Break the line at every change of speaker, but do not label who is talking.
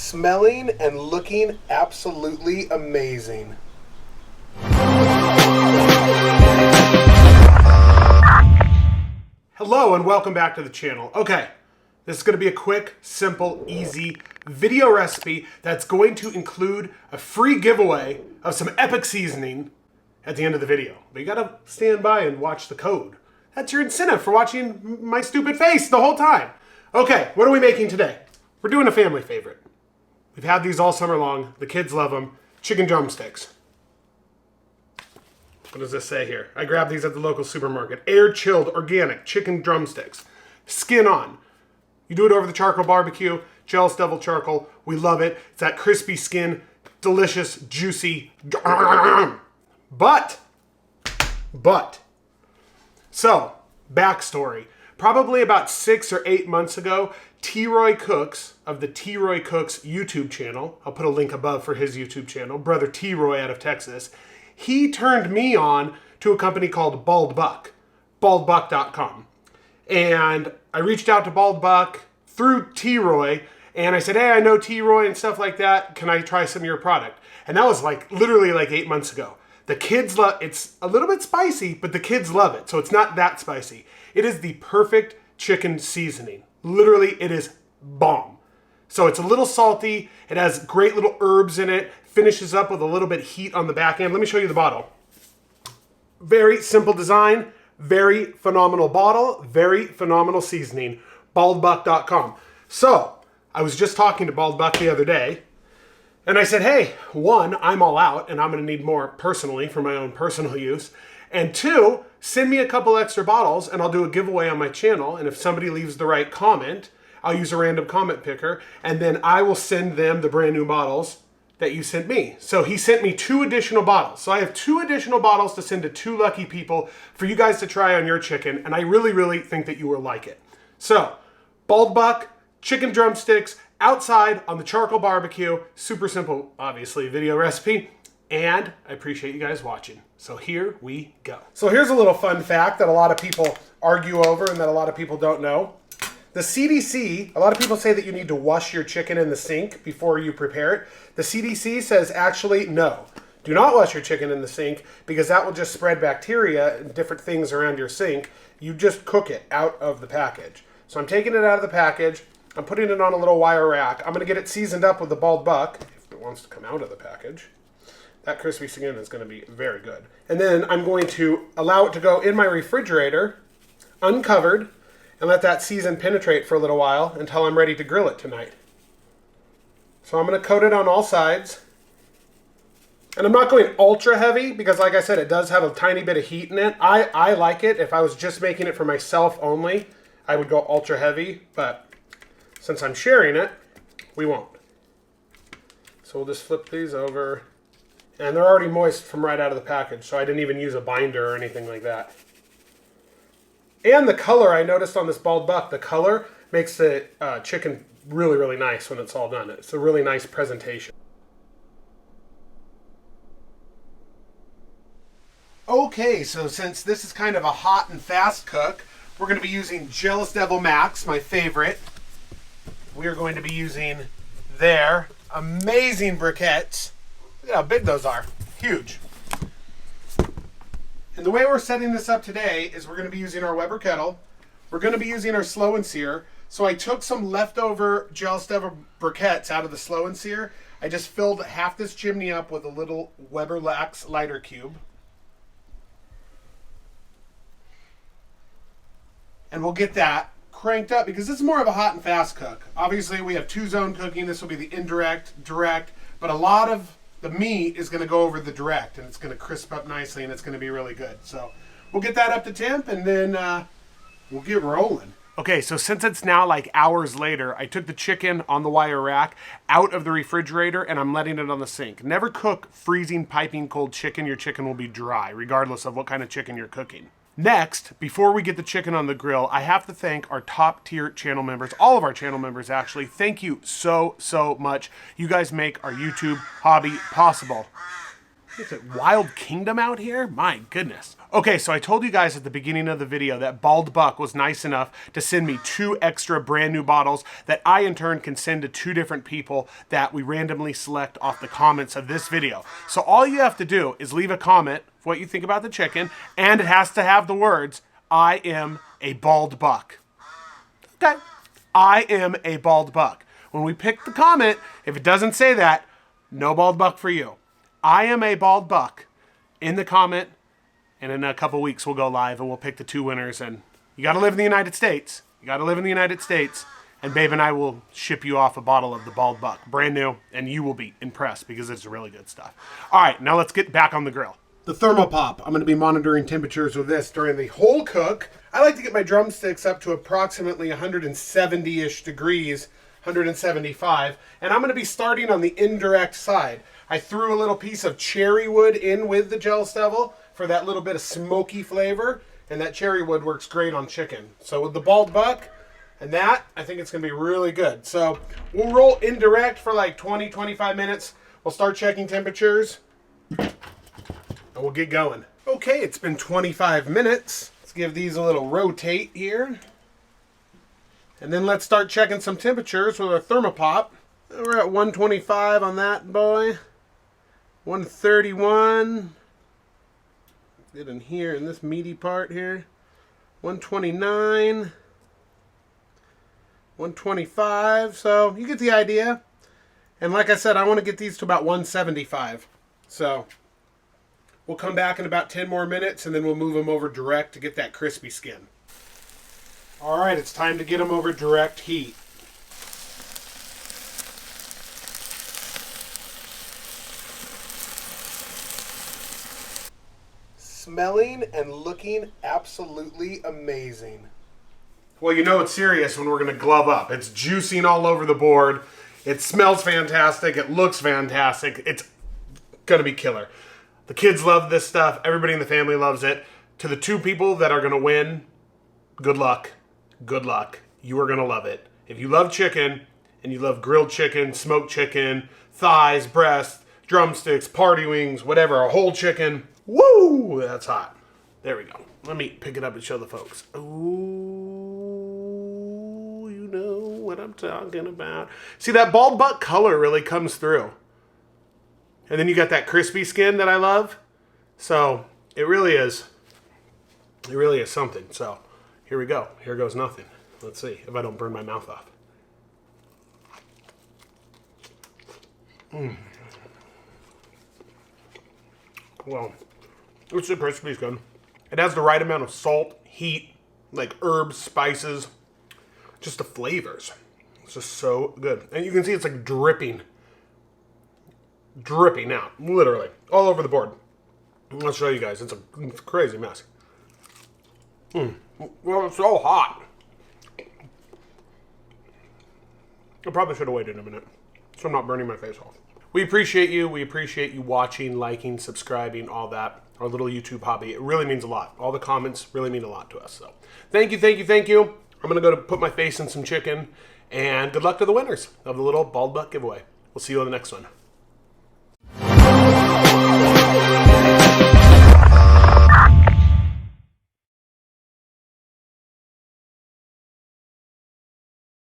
smelling and looking absolutely amazing. Hello and welcome back to the channel. Okay, this is going to be a quick, simple, easy video recipe that's going to include a free giveaway of some epic seasoning at the end of the video. But you gotta stand by and watch the code. That's your incentive for watching my stupid face the whole time. Okay, what are we making today? We're doing a family favorite. We've had these all summer long. The kids love them. Chicken drumsticks. What does this say here? I grabbed these at the local supermarket. Air-chilled, organic chicken drumsticks. Skin on. You do it over the charcoal barbecue. Jealous Devil charcoal. We love it. It's that crispy skin. Delicious, juicy. But. So, backstory. Probably about 6 or 8 months ago, T-Roy Cooks of the T-Roy Cooks YouTube channel, I'll put a link above for his YouTube channel, brother T-Roy out of Texas, he turned me on to a company called Bald Buck, baldbuck.com. And I reached out to Bald Buck through T-Roy, and I said, hey, I know T-Roy and stuff like that. Can I try some of your product? And that was literally 8 months ago. The kids love, it's a little bit spicy, but the kids love it. So it's not that spicy. It is the perfect chicken seasoning. Literally, it is bomb. So it's a little salty. It has great little herbs in it. Finishes up with a little bit of heat on the back end. Let me show you the bottle. Very simple design. Very phenomenal bottle. Very phenomenal seasoning. Baldbuck.com. So I was just talking to Bald Buck the other day. And I said, hey, 1, I'm all out. And I'm going to need more personally for my own personal use. And 2, send me a couple extra bottles and I'll do a giveaway on my channel. And if somebody leaves the right comment, I'll use a random comment picker. And then I will send them the brand new bottles that you sent me. So he sent me 2 additional bottles. So I have 2 additional bottles to send to 2 lucky people for you guys to try on your chicken. And I really, really think that you will like it. So, Bald Buck, chicken drumsticks, outside on the charcoal barbecue. Super simple, obviously, video recipe. And I appreciate you guys watching. So here we go. So here's a little fun fact that a lot of people argue over and that a lot of people don't know. The CDC, a lot of people say that you need to wash your chicken in the sink before you prepare it. The CDC says actually no. Do not wash your chicken in the sink because that will just spread bacteria and different things around your sink. You just cook it out of the package. So I'm taking it out of the package. I'm putting it on a little wire rack. I'm going to get it seasoned up with the Bald Buck if it wants to come out of the package. That crispy skin is going to be very good. And then I'm going to allow it to go in my refrigerator, uncovered, and let that season penetrate for a little while until I'm ready to grill it tonight. So I'm going to coat it on all sides. And I'm not going ultra heavy because, like I said, it does have a tiny bit of heat in it. I like it. If I was just making it for myself only, I would go ultra heavy. But since I'm sharing it, we won't. So we'll just flip these over. And they're already moist from right out of the package, so I didn't even use a binder or anything like that. And the color, I noticed on this Bald Buck, the color makes the chicken really, really nice when it's all done. It's a really nice presentation. Okay, so since this is kind of a hot and fast cook, we're going to be using Jealous Devil Max, my favorite. We are going to be using their amazing briquettes. Look how big those are. Huge. And the way we're setting this up today is we're going to be using our Weber kettle. We're going to be using our slow and sear. So I took some leftover Jealous Devil briquettes out of the slow and sear. I just filled half this chimney up with a little Weber Lax lighter cube. And we'll get that cranked up because this is more of a hot and fast cook. Obviously we have 2-zone cooking. This will be the indirect, direct, but a lot of the meat is going to go over the direct and it's going to crisp up nicely and it's going to be really good. So we'll get that up to temp and then we'll get rolling. Okay, so since it's now hours later, I took the chicken on the wire rack out of the refrigerator and I'm letting it on the sink. Never cook freezing, piping cold chicken. Your chicken will be dry, regardless of what kind of chicken you're cooking. Next, before we get the chicken on the grill, I have to thank our top tier channel members, all of our channel members actually. Thank you so much. You guys make our YouTube hobby possible. Is it Wild Kingdom out here? My goodness. Okay, so I told you guys at the beginning of the video that Bald Buck was nice enough to send me 2 extra brand new bottles that I in turn can send to 2 different people that we randomly select off the comments of this video. So all you have to do is leave a comment for what you think about the chicken, and it has to have the words, "I am a bald buck." Okay, I am a bald buck. When we pick the comment, if it doesn't say that, no bald buck for you. I am a bald buck in the comment, and in a couple weeks we'll go live and we'll pick the 2 winners. And you got to live in the United States. You got to live in the United States, and Babe and I will ship you off a bottle of the Bald Buck, brand new, and you will be impressed because it's really good stuff. All right, now let's get back on the grill. The Thermopop. I'm going to be monitoring temperatures with this during the whole cook. I like to get my drumsticks up to approximately 170-ish degrees, 175, and I'm going to be starting on the indirect side. I threw a little piece of cherry wood in with the gel stubble for that little bit of smoky flavor, and that cherry wood works great on chicken. So with the Bald Buck and that, I think it's going to be really good. So we'll roll indirect for like 20-25 minutes. We'll start checking temperatures, and we'll get going. Okay, it's been 25 minutes. Let's give these a little rotate here. And then let's start checking some temperatures with our Thermopop. We're at 125 on that boy. 131. Get in here in this meaty part here. 129. 125. So you get the idea. And like I said, I want to get these to about 175. So we'll come back in about 10 more minutes and then we'll move them over direct to get that crispy skin. All right, it's time to get them over direct heat. Smelling and looking absolutely amazing. Well, you know it's serious when we're going to glove up. It's juicing all over the board. It smells fantastic. It looks fantastic. It's going to be killer. The kids love this stuff. Everybody in the family loves it. To the 2 people that are going to win, good luck. Good luck. You are going to love it. If you love chicken and you love grilled chicken, smoked chicken, thighs, breasts, drumsticks, party wings, whatever, a whole chicken, woo, that's hot. There we go. Let me pick it up and show the folks. Ooh, you know what I'm talking about. See, that Bald Buck color really comes through. And then you got that crispy skin that I love. So it really is something. So here we go. Here goes nothing. Let's see if I don't burn my mouth off. Well, it's a crispy skin. It has the right amount of salt, heat, like herbs, spices, just the flavors. It's just so good. And you can see it's like dripping out, literally, all over the board. I'll show you guys. It's a crazy mess. Well, it's so hot. I probably should have waited a minute so I'm not burning my face off. We appreciate you. We appreciate you watching, liking, subscribing, all that. Our little YouTube hobby. It really means a lot. All the comments really mean a lot to us. So thank you, thank you, thank you. I'm going to go to put my face in some chicken. And good luck to the winners of the little Bald Buck giveaway. We'll see you on the next one.